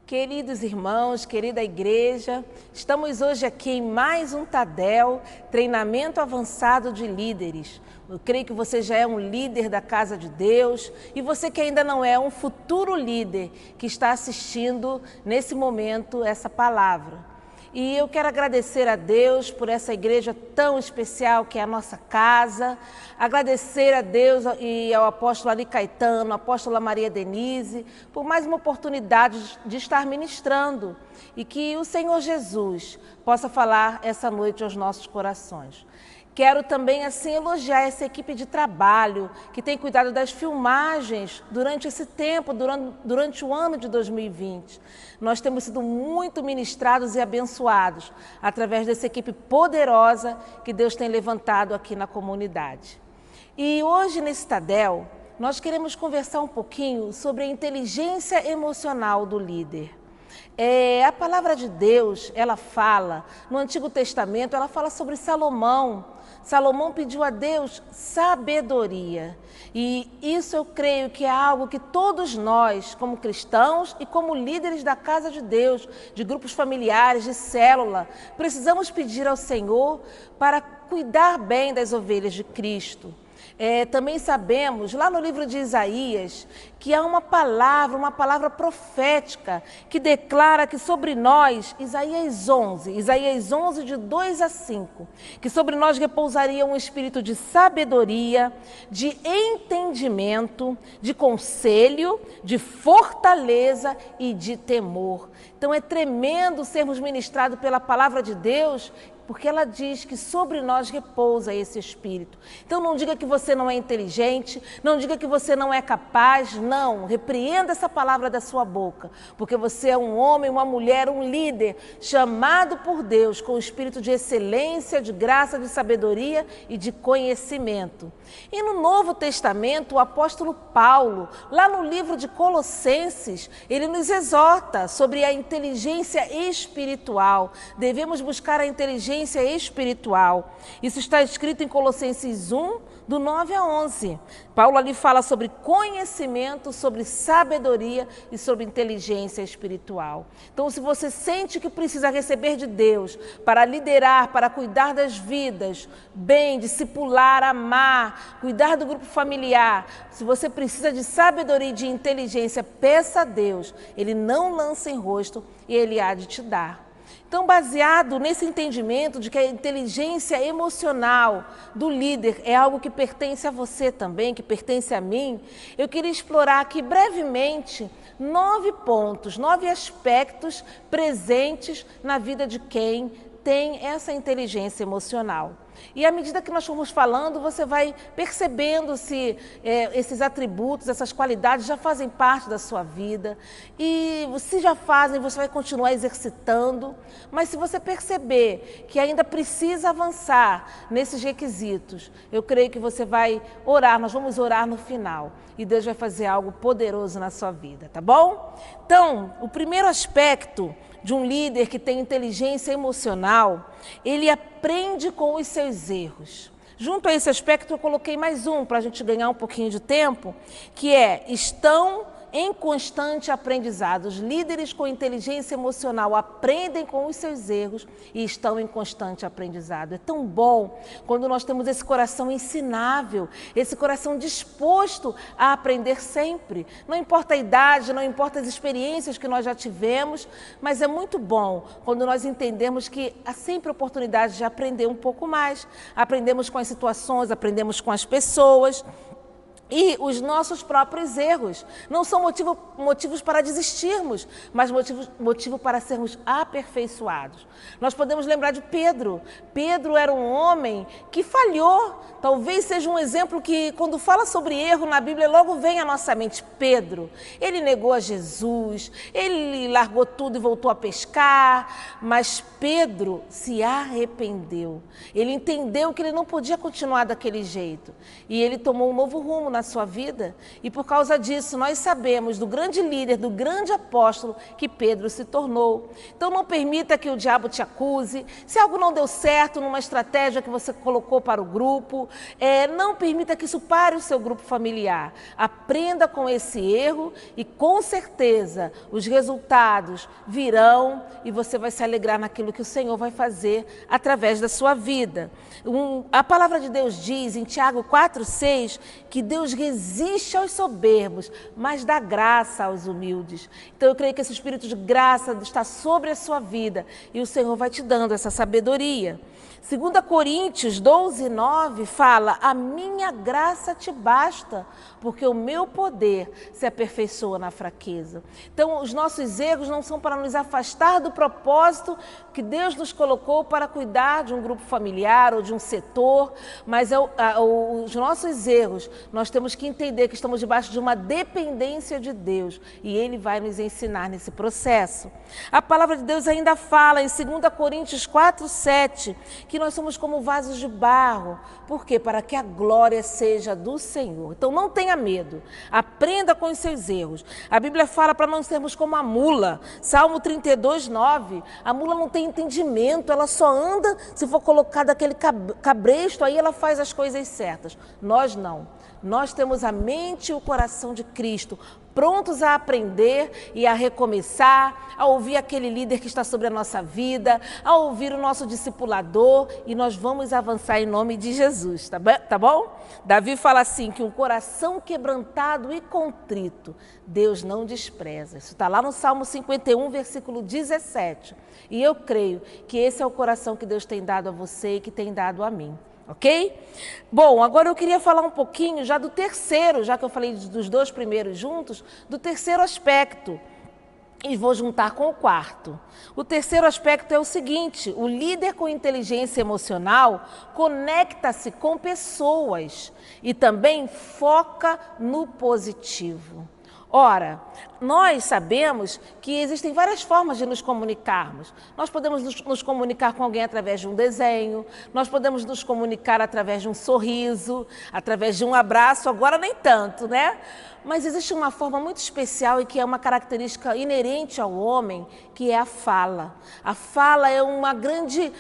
Queridos irmãos, querida igreja, estamos hoje aqui em mais um TADEL, Treinamento Avançado de Líderes. Eu creio que você já é um líder da Casa de Deus e você que ainda não é um futuro líder que está assistindo nesse momento essa palavra. E eu quero agradecer a Deus por essa igreja tão especial que é a nossa casa, agradecer a Deus e ao apóstolo Ari Caetano, à apóstola Maria Denise, por mais uma oportunidade de estar ministrando e que o Senhor Jesus possa falar essa noite aos nossos corações. Quero também, assim, elogiar essa equipe de trabalho que tem cuidado das filmagens durante esse tempo, durante o ano de 2020. Nós temos sido muito ministrados e abençoados através dessa equipe poderosa que Deus tem levantado aqui na comunidade. E hoje, nesse TADEL, nós queremos conversar um pouquinho sobre a inteligência emocional do líder. A palavra de Deus, ela fala, no Antigo Testamento, ela fala sobre Salomão. Salomão pediu a Deus sabedoria. E isso eu creio que é algo que todos nós, como cristãos e como líderes da casa de Deus, de grupos familiares, de célula, precisamos pedir ao Senhor para cuidar bem das ovelhas de Cristo. Também sabemos, lá no livro de Isaías, que há uma palavra profética que declara que sobre nós, Isaías 11, de 2 a 5, que sobre nós repousaria um espírito de sabedoria, de entendimento, de conselho, de fortaleza e de temor. Então é tremendo sermos ministrados pela palavra de Deus, porque ela diz que sobre nós repousa esse Espírito. Então não diga que você não é inteligente, não diga que você não é capaz, não. Repreenda essa palavra da sua boca, porque você é um homem, uma mulher, um líder, chamado por Deus com o espírito de excelência, de graça, de sabedoria e de conhecimento. E no Novo Testamento, o apóstolo Paulo, lá no livro de Colossenses, ele nos exorta sobre a inteligência espiritual. Devemos buscar a inteligência espiritual. Isso está escrito em Colossenses 1, do 9 a 11. Paulo ali fala sobre conhecimento, sobre sabedoria e sobre inteligência espiritual. Então, se você sente que precisa receber de Deus para liderar, para cuidar das vidas, bem, discipular, amar, cuidar do grupo familiar, se você precisa de sabedoria e de inteligência, peça a Deus. Ele não lança em rosto e Ele há de te dar. Então, baseado nesse entendimento de que a inteligência emocional do líder é algo que pertence a você também, que pertence a mim, eu queria explorar aqui brevemente 9 pontos, 9 aspectos presentes na vida de quem tem essa inteligência emocional. E à medida que nós formos falando, você vai percebendo se esses atributos, essas qualidades já fazem parte da sua vida. E se já fazem, você vai continuar exercitando. Mas se você perceber que ainda precisa avançar nesses requisitos, eu creio que você vai orar, nós vamos orar no final. E Deus vai fazer algo poderoso na sua vida, tá bom? Então, o primeiro aspecto de um líder que tem inteligência emocional, ele aprende com os seus erros. Junto a esse aspecto, eu coloquei mais um para a gente ganhar um pouquinho de tempo, que estão em constante aprendizado. Os líderes com inteligência emocional aprendem com os seus erros e estão em constante aprendizado. É tão bom quando nós temos esse coração ensinável, esse coração disposto a aprender sempre. Não importa a idade, não importa as experiências que nós já tivemos, mas é muito bom quando nós entendemos que há sempre oportunidade de aprender um pouco mais. Aprendemos com as situações, aprendemos com as pessoas. E os nossos próprios erros não são motivos para desistirmos, mas motivo para sermos aperfeiçoados. Nós podemos lembrar de Pedro. Pedro era um homem que falhou. Talvez seja um exemplo que, quando fala sobre erro na Bíblia, logo vem à nossa mente. Pedro, ele negou a Jesus, ele largou tudo e voltou a pescar, mas Pedro se arrependeu. Ele entendeu que ele não podia continuar daquele jeito e ele tomou um novo rumo na sua vida. E por causa disso, nós sabemos do grande líder, do grande apóstolo que Pedro se tornou. Então não permita que o diabo te acuse. Se algo não deu certo numa estratégia que você colocou para o grupo, não permita que isso pare o seu grupo familiar. Aprenda com esse erro e com certeza os resultados virão e você vai se alegrar naquilo que o Senhor vai fazer através da sua vida. A palavra de Deus diz em Tiago 4,6 que Deus resiste aos soberbos, mas dá graça aos humildes. Então eu creio que esse espírito de graça está sobre a sua vida e o Senhor vai te dando essa sabedoria. 2 Coríntios 12:9 fala: a minha graça te basta, porque o meu poder se aperfeiçoa na fraqueza. Então os nossos erros não são para nos afastar do propósito que Deus nos colocou para cuidar de um grupo familiar ou de um setor, mas os nossos erros, nós temos que entender que estamos debaixo de uma dependência de Deus e Ele vai nos ensinar nesse processo. A palavra de Deus ainda fala em 2 Coríntios 4:7 que nós somos como vasos de barro. Por quê? Para que a glória seja do Senhor. Então não tenha medo, aprenda com os seus erros. A Bíblia fala para não sermos como a mula. Salmo 32:9, a mula não tem entendimento, ela só anda se for colocado aquele cabresto, aí ela faz as coisas certas. Nós não. Nós temos a mente e o coração de Cristo, prontos a aprender e a recomeçar, a ouvir aquele líder que está sobre a nossa vida, a ouvir o nosso discipulador e nós vamos avançar em nome de Jesus, tá bom? Davi fala assim, que um coração quebrantado e contrito, Deus não despreza. Isso está lá no Salmo 51, versículo 17. E eu creio que esse é o coração que Deus tem dado a você e que tem dado a mim. Ok? Bom, agora eu queria falar um pouquinho já do terceiro, já que eu falei dos dois primeiros juntos, do terceiro aspecto. E vou juntar com o quarto. O terceiro aspecto é o seguinte: o líder com inteligência emocional conecta-se com pessoas e também foca no positivo. Ora, nós sabemos que existem várias formas de nos comunicarmos. Nós podemos nos comunicar com alguém através de um desenho, nós podemos nos comunicar através de um sorriso, através de um abraço, agora nem tanto, né? Mas existe uma forma muito especial e que é uma característica inerente ao homem, que é a fala. A fala é uma grande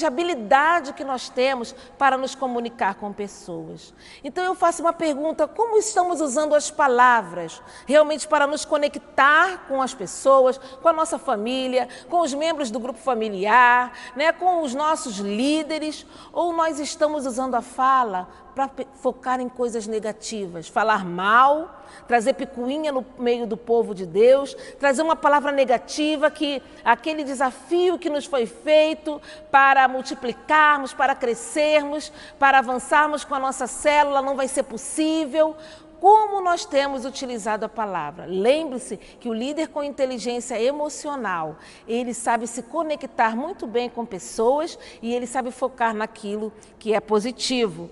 habilidade que nós temos para nos comunicar com pessoas. Então eu faço uma pergunta: como estamos usando as palavras realmente para nos conectar com as pessoas, com a nossa família, com os membros do grupo familiar, né, com os nossos líderes? Ou nós estamos usando a fala para focar em coisas negativas, falar mal, trazer picuinha no meio do povo de Deus, trazer uma palavra negativa, que aquele desafio que nos foi feito para multiplicarmos, para crescermos, para avançarmos com a nossa célula não vai ser possível. Como nós temos utilizado a palavra? Lembre-se que o líder com inteligência emocional, ele sabe se conectar muito bem com pessoas e ele sabe focar naquilo que é positivo.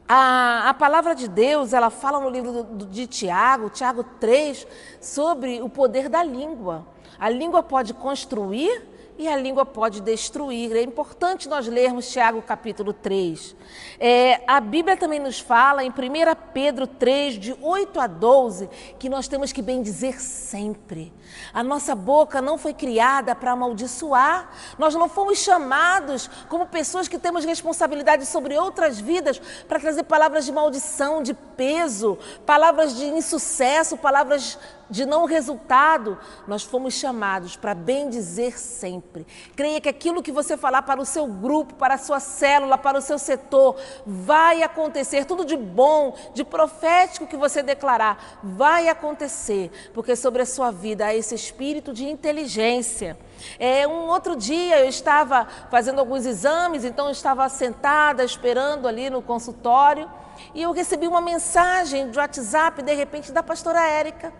A palavra de Deus, ela fala no livro de Tiago 3, sobre o poder da língua. A língua pode construir e a língua pode destruir. É importante nós lermos Tiago capítulo 3. A Bíblia também nos fala em 1 Pedro 3, de 8 a 12, que nós temos que bendizer sempre. A nossa boca não foi criada para amaldiçoar. Nós não fomos chamados como pessoas que temos responsabilidade sobre outras vidas para trazer palavras de maldição, de peso, palavras de insucesso, palavras de não resultado. Nós fomos chamados para bendizer sempre. Creia que aquilo que você falar para o seu grupo, para a sua célula, para o seu setor, vai acontecer. Tudo de bom, de profético que você declarar, vai acontecer, porque sobre a sua vida há esse espírito de inteligência. Um outro dia eu estava fazendo alguns exames, então eu estava sentada esperando ali no consultório e eu recebi uma mensagem de WhatsApp, de repente, da pastora Érica.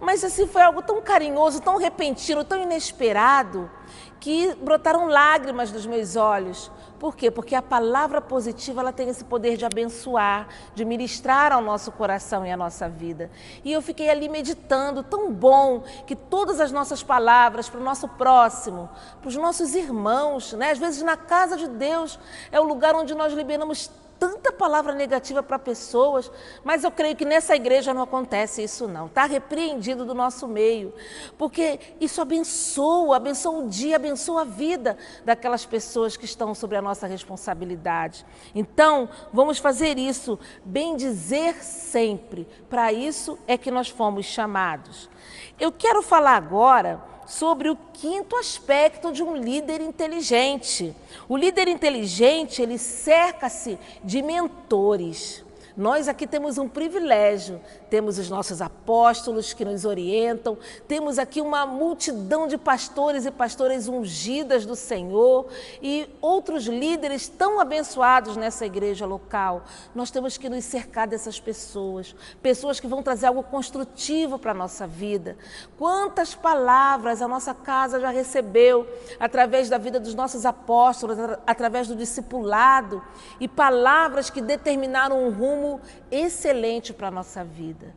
Mas assim, foi algo tão carinhoso, tão repentino, tão inesperado, que brotaram lágrimas dos meus olhos. Por quê? Porque a palavra positiva, ela tem esse poder de abençoar, de ministrar ao nosso coração e à nossa vida. E eu fiquei ali meditando, tão bom que todas as nossas palavras para o nosso próximo, para os nossos irmãos, né? Às vezes na casa de Deus é o lugar onde nós liberamos tanta palavra negativa para pessoas, mas eu creio que nessa igreja não acontece isso não. Está repreendido do nosso meio, porque isso abençoa o dia, abençoa a vida daquelas pessoas que estão sobre a nossa responsabilidade. Então, vamos fazer isso, bendizer sempre. Para isso é que nós fomos chamados. Eu quero falar agora sobre o quinto aspecto de um líder inteligente. O líder inteligente, ele cerca-se de mentores. Nós aqui temos um privilégio, temos os nossos apóstolos que nos orientam, temos aqui uma multidão de pastores e pastoras ungidas do Senhor e outros líderes tão abençoados nessa igreja local. Nós temos que nos cercar dessas pessoas, pessoas que vão trazer algo construtivo para a nossa vida. Quantas palavras a nossa casa já recebeu através da vida dos nossos apóstolos, através do discipulado, e palavras que determinaram um rumo excelente para a nossa vida.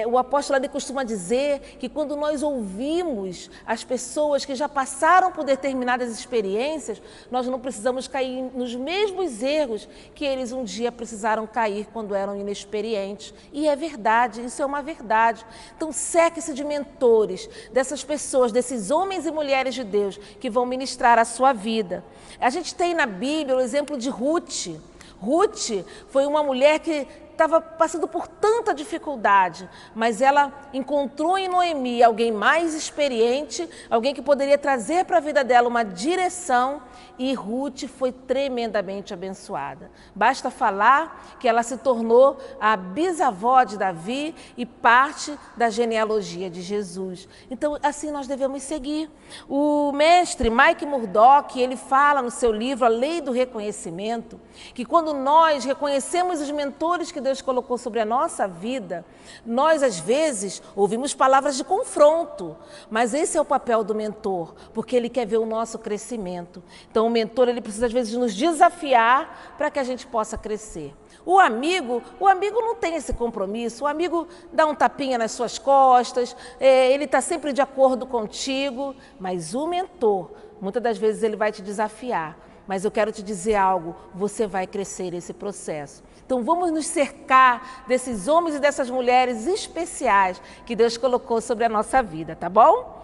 O apóstolo ali costuma dizer que quando nós ouvimos as pessoas que já passaram por determinadas experiências, nós não precisamos cair nos mesmos erros que eles um dia precisaram cair quando eram inexperientes. E é verdade, isso é uma verdade. Então, cerque-se de mentores, dessas pessoas, desses homens e mulheres de Deus que vão ministrar a sua vida. A gente tem na Bíblia o exemplo de Ruth. Ruth foi uma mulher que estava passando por tanta dificuldade, mas ela encontrou em Noemi alguém mais experiente, alguém que poderia trazer para a vida dela uma direção, e Ruth foi tremendamente abençoada. Basta falar que ela se tornou a bisavó de Davi e parte da genealogia de Jesus. Então, assim nós devemos seguir. O mestre Mike Murdock, ele fala no seu livro A Lei do Reconhecimento, que quando nós reconhecemos os mentores que Deus colocou sobre a nossa vida, nós às vezes ouvimos palavras de confronto, mas esse é o papel do mentor, porque ele quer ver o nosso crescimento. Então o mentor, ele precisa às vezes nos desafiar para que a gente possa crescer. O amigo não tem esse compromisso, o amigo dá um tapinha nas suas costas, ele está sempre de acordo contigo, mas o mentor, muitas das vezes ele vai te desafiar. Mas eu quero te dizer algo, você vai crescer nesse processo. Então vamos nos cercar desses homens e dessas mulheres especiais que Deus colocou sobre a nossa vida, tá bom?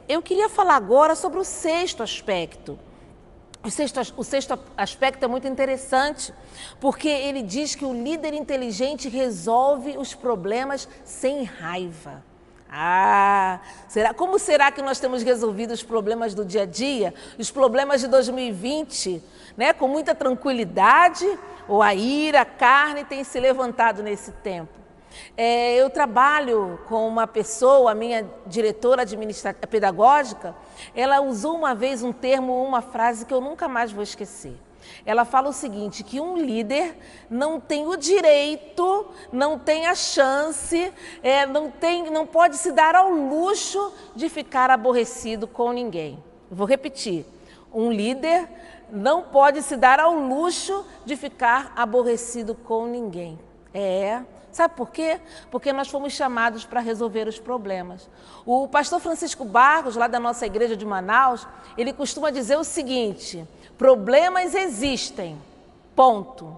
Eu queria falar agora sobre o sexto aspecto. O sexto aspecto é muito interessante, porque ele diz que o líder inteligente resolve os problemas sem raiva. Como será que nós temos resolvido os problemas do dia a dia, os problemas de 2020, né? Com muita tranquilidade, ou a ira, a carne tem se levantado nesse tempo? Eu trabalho com uma pessoa, a minha diretora pedagógica, ela usou uma vez um termo, uma frase que eu nunca mais vou esquecer. Ela fala o seguinte, que um líder não tem o direito, não tem a chance, não pode se dar ao luxo de ficar aborrecido com ninguém. Vou repetir, um líder não pode se dar ao luxo de ficar aborrecido com ninguém. Sabe por quê? Porque nós fomos chamados para resolver os problemas. O pastor Francisco Barros, lá da nossa igreja de Manaus, ele costuma dizer o seguinte: problemas existem, ponto,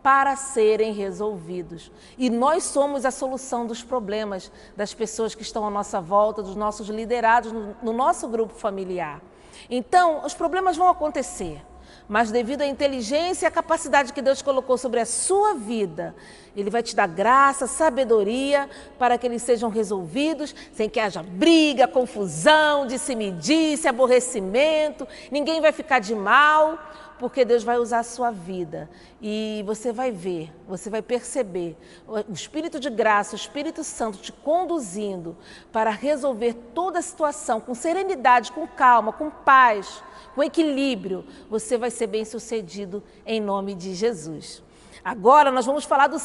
para serem resolvidos. E nós somos a solução dos problemas das pessoas que estão à nossa volta, dos nossos liderados, no nosso grupo familiar. Então, os problemas vão acontecer. Mas devido à inteligência e à capacidade que Deus colocou sobre a sua vida, Ele vai te dar graça, sabedoria, para que eles sejam resolvidos, sem que haja briga, confusão, disse-me-disse, aborrecimento, ninguém vai ficar de mal, porque Deus vai usar a sua vida. E você vai ver, você vai perceber o Espírito de graça, o Espírito Santo te conduzindo para resolver toda a situação com serenidade, com calma, com paz, com equilíbrio. Você vai ser bem-sucedido em nome de Jesus. Agora nós vamos falar do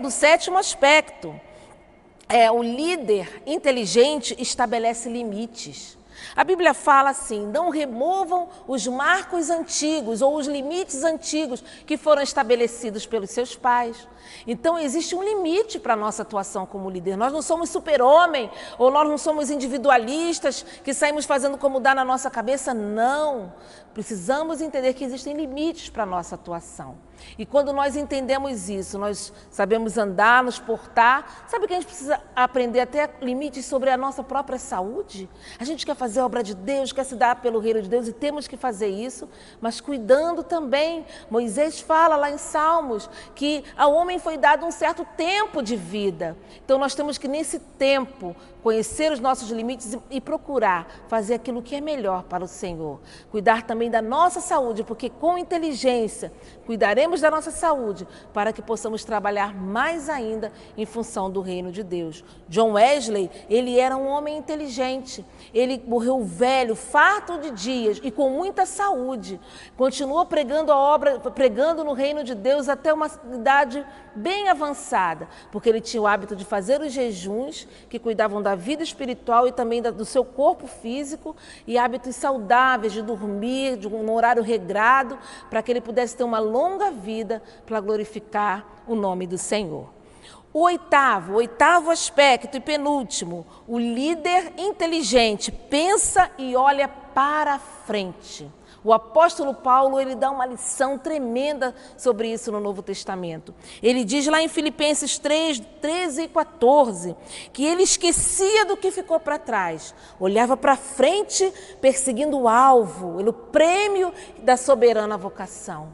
sétimo aspecto. O líder inteligente estabelece limites. A Bíblia fala assim: não removam os marcos antigos ou os limites antigos que foram estabelecidos pelos seus pais. Então existe um limite para a nossa atuação como líder. Nós não somos super-homem ou nós não somos individualistas que saímos fazendo como dá na nossa cabeça, não. Precisamos entender que existem limites para a nossa atuação. E quando nós entendemos isso, nós sabemos andar, nos portar. Sabe que a gente precisa aprender até limites sobre a nossa própria saúde? A gente quer fazer a obra de Deus, quer se dar pelo reino de Deus e temos que fazer isso, mas cuidando também. Moisés fala lá em Salmos que ao homem foi dado um certo tempo de vida. Então nós temos que nesse tempo conhecer os nossos limites e procurar fazer aquilo que é melhor para o Senhor. Cuidar também da nossa saúde, porque com inteligência cuidaremos da nossa saúde para que possamos trabalhar mais ainda em função do reino de Deus. John Wesley, ele era um homem inteligente, ele morreu velho, farto de dias e com muita saúde. Continuou pregando a obra, pregando no reino de Deus até uma idade bem avançada, porque ele tinha o hábito de fazer os jejuns que cuidavam da vida espiritual e também do seu corpo físico, e hábitos saudáveis de dormir de um horário regrado, para que ele pudesse ter uma longa vida para glorificar o nome do Senhor. O oitavo aspecto e penúltimo, o líder inteligente pensa e olha para frente. O apóstolo Paulo, ele dá uma lição tremenda sobre isso no Novo Testamento. Ele diz lá em Filipenses 3, 13 e 14, que ele esquecia do que ficou para trás, olhava para frente, perseguindo o alvo, o prêmio da soberana vocação.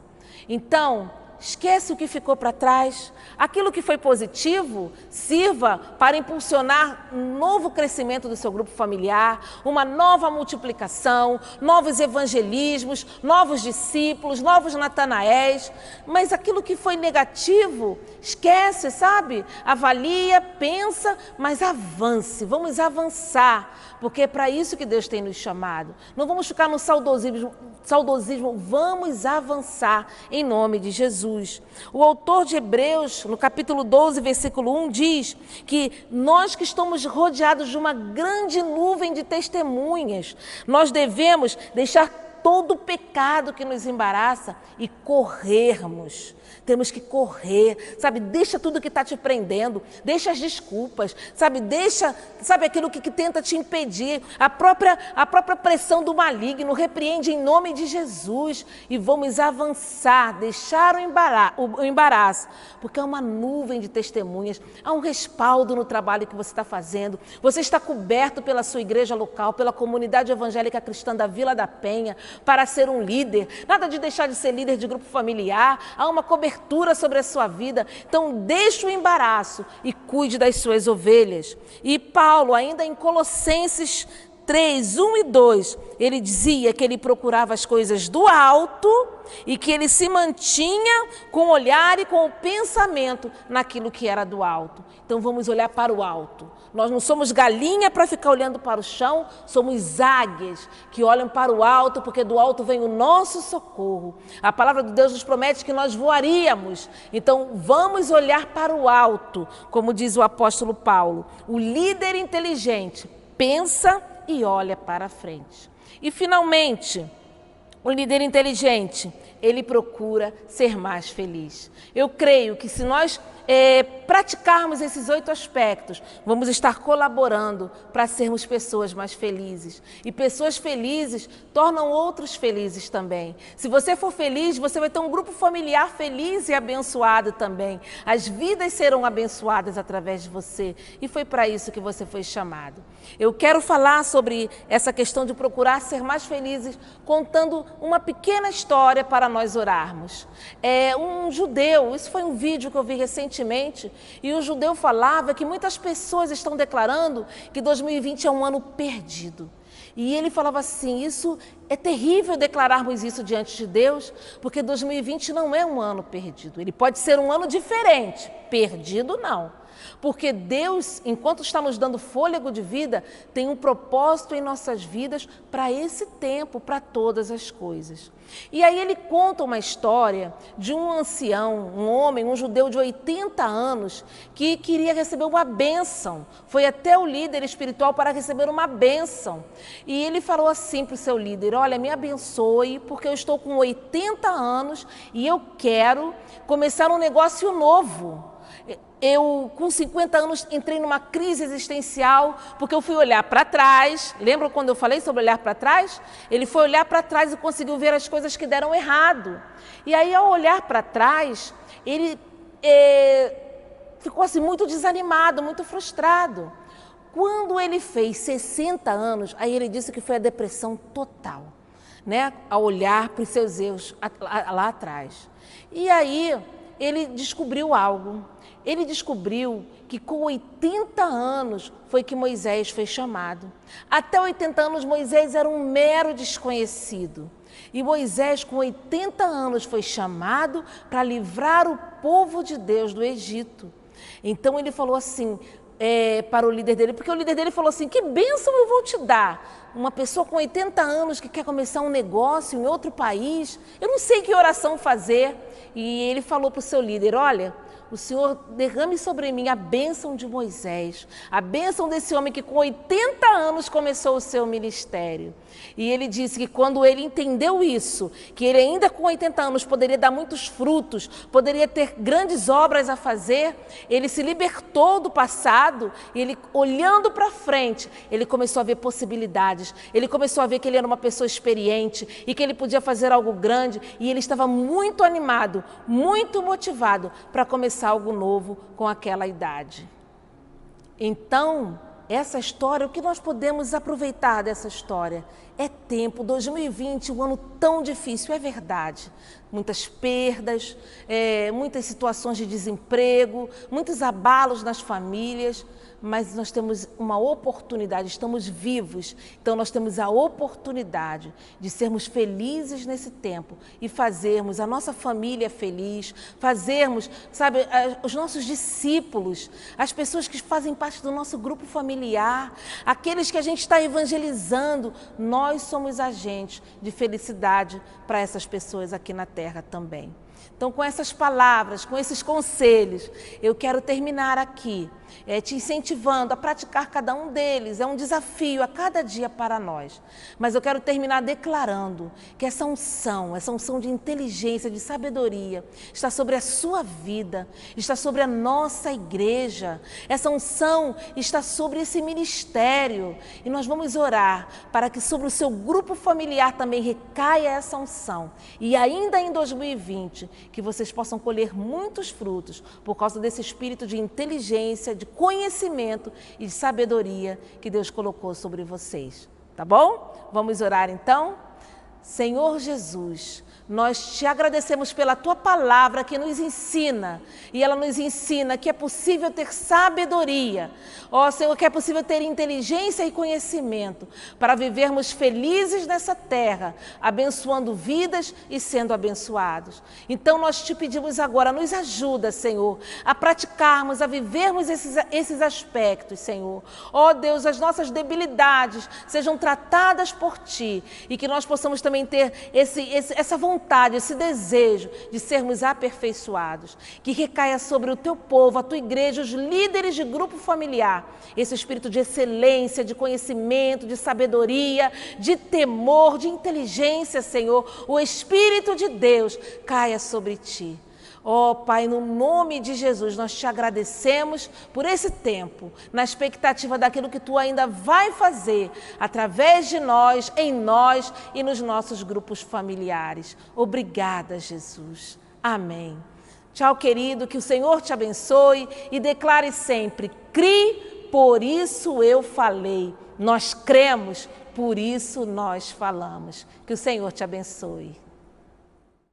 Então, esquece o que ficou para trás. Aquilo que foi positivo sirva para impulsionar um novo crescimento do seu grupo familiar, uma nova multiplicação, novos evangelismos, novos discípulos, novos Natanaéis. Mas aquilo que foi negativo, esquece, sabe? Avalia, pensa, mas avance. Vamos avançar, porque é para isso que Deus tem nos chamado. Não vamos ficar no saudosismo, vamos avançar em nome de Jesus. O autor de Hebreus, no capítulo 12, versículo 1, diz que nós que estamos rodeados de uma grande nuvem de testemunhas, nós devemos deixar todo o pecado que nos embaraça e corrermos. Temos que correr, sabe? Deixa tudo que está te prendendo, deixa as desculpas, sabe? Deixa, sabe, aquilo que tenta te impedir, a própria pressão do maligno, repreende em nome de Jesus e vamos avançar, deixar o embaraço, porque há uma nuvem de testemunhas, há um respaldo no trabalho que você está fazendo, você está coberto pela sua igreja local, pela comunidade evangélica cristã da Vila da Penha, para ser um líder, nada de deixar de ser líder de grupo familiar, há uma cobertura sobre a sua vida, então deixe o embaraço e cuide das suas ovelhas. E Paulo, ainda em Colossenses 3, 1 e 2, ele dizia que ele procurava as coisas do alto e que ele se mantinha com o olhar e com o pensamento naquilo que era do alto. Então vamos olhar para o alto. Nós não somos galinha para ficar olhando para o chão, somos águias que olham para o alto, porque do alto vem o nosso socorro. A palavra de Deus nos promete que nós voaríamos, então vamos olhar para o alto, como diz o apóstolo Paulo. O líder inteligente pensa e olha para frente. E finalmente, o líder inteligente, ele procura ser mais feliz. Eu creio que se nós praticarmos esses 8 aspectos, vamos estar colaborando para sermos pessoas mais felizes. E pessoas felizes tornam outros felizes também. Se você for feliz, você vai ter um grupo familiar feliz e abençoado também. As vidas serão abençoadas através de você. E foi para isso que você foi chamado. Eu quero falar sobre essa questão de procurar ser mais felizes, contando uma pequena história para nós orarmos. Um judeu, isso foi um vídeo que eu vi recentemente, e o judeu falava que muitas pessoas estão declarando que 2020 é um ano perdido. E ele falava assim, isso é terrível declararmos isso diante de Deus, porque 2020 não é um ano perdido. Ele pode ser um ano diferente, perdido não. porque Deus, enquanto está nos dando fôlego de vida, tem um propósito em nossas vidas para esse tempo, para todas as coisas. E aí ele conta uma história de um ancião, um homem, um judeu de 80 anos, que queria receber uma bênção. Foi até o líder espiritual para receber uma bênção. E ele falou assim para o seu líder: olha, me abençoe, porque eu estou com 80 anos e eu quero começar um negócio novo. Eu, com 50 anos, entrei numa crise existencial, porque eu fui olhar para trás. Lembra quando eu falei sobre olhar para trás? Ele foi olhar para trás e conseguiu ver as coisas que deram errado. E aí, ao olhar para trás, ele ficou assim muito desanimado, muito frustrado. Quando ele fez 60 anos, aí ele disse que foi a depressão total, né? Ao olhar para os seus erros lá atrás. E aí, ele descobriu algo. Ele descobriu que com 80 anos foi que Moisés foi chamado. Até 80 anos Moisés era um mero desconhecido. E Moisés com 80 anos foi chamado para livrar o povo de Deus do Egito. Então ele falou assim para o líder dele, porque o líder dele falou assim: que bênção eu vou te dar? Uma pessoa com 80 anos que quer começar um negócio em outro país, eu não sei que oração fazer. E ele falou para o seu líder: olha, o Senhor derrame sobre mim a bênção de Moisés, a bênção desse homem que com 80 anos começou o seu ministério. E ele disse que quando ele entendeu isso, que ele ainda com 80 anos poderia dar muitos frutos, poderia ter grandes obras a fazer, ele se libertou do passado e ele, olhando para frente, ele começou a ver possibilidades, ele começou a ver que ele era uma pessoa experiente e que ele podia fazer algo grande, e ele estava muito animado, muito motivado para começar algo novo com aquela idade. Então, essa história, o que nós podemos aproveitar dessa história? É tempo, 2020, um ano tão difícil, é verdade. Muitas perdas, muitas situações de desemprego, muitos abalos nas famílias, mas nós temos uma oportunidade, estamos vivos, então nós temos a oportunidade de sermos felizes nesse tempo e fazermos a nossa família feliz, fazermos, sabe, os nossos discípulos, as pessoas que fazem parte do nosso grupo familiar, aqueles que a gente está evangelizando, nós somos agentes de felicidade para essas pessoas aqui na terra também. Então, com essas palavras, com esses conselhos, eu quero terminar aqui, te incentivando a praticar cada um deles. É um desafio a cada dia para nós. Mas eu quero terminar declarando que essa unção de inteligência, de sabedoria, está sobre a sua vida, está sobre a nossa igreja. Essa unção está sobre esse ministério. E nós vamos orar para que sobre o seu grupo familiar também recaia essa unção. E ainda em 2020, que vocês possam colher muitos frutos por causa desse espírito de inteligência, de conhecimento e de sabedoria que Deus colocou sobre vocês. Tá bom? Vamos orar então? Senhor Jesus, nós te agradecemos pela tua palavra que nos ensina, e ela nos ensina que é possível ter sabedoria, ó Senhor, que é possível ter inteligência e conhecimento para vivermos felizes nessa terra, abençoando vidas e sendo abençoados. Então nós te pedimos agora, nos ajuda, Senhor, a praticarmos, a vivermos esses aspectos, Senhor. Ó Deus, as nossas debilidades sejam tratadas por ti e que nós possamos também ter essa vontade, esse desejo de sermos aperfeiçoados, que recaia sobre o teu povo, a tua igreja, os líderes de grupo familiar, esse espírito de excelência, de conhecimento, de sabedoria, de temor, de inteligência, Senhor, o Espírito de Deus caia sobre ti. Ó Pai, no nome de Jesus, nós te agradecemos por esse tempo, na expectativa daquilo que tu ainda vai fazer através de nós, em nós e nos nossos grupos familiares. Obrigada, Jesus. Amém. Tchau, querido, que o Senhor te abençoe e declare sempre: crie, por isso eu falei. Nós cremos, por isso nós falamos. Que o Senhor te abençoe.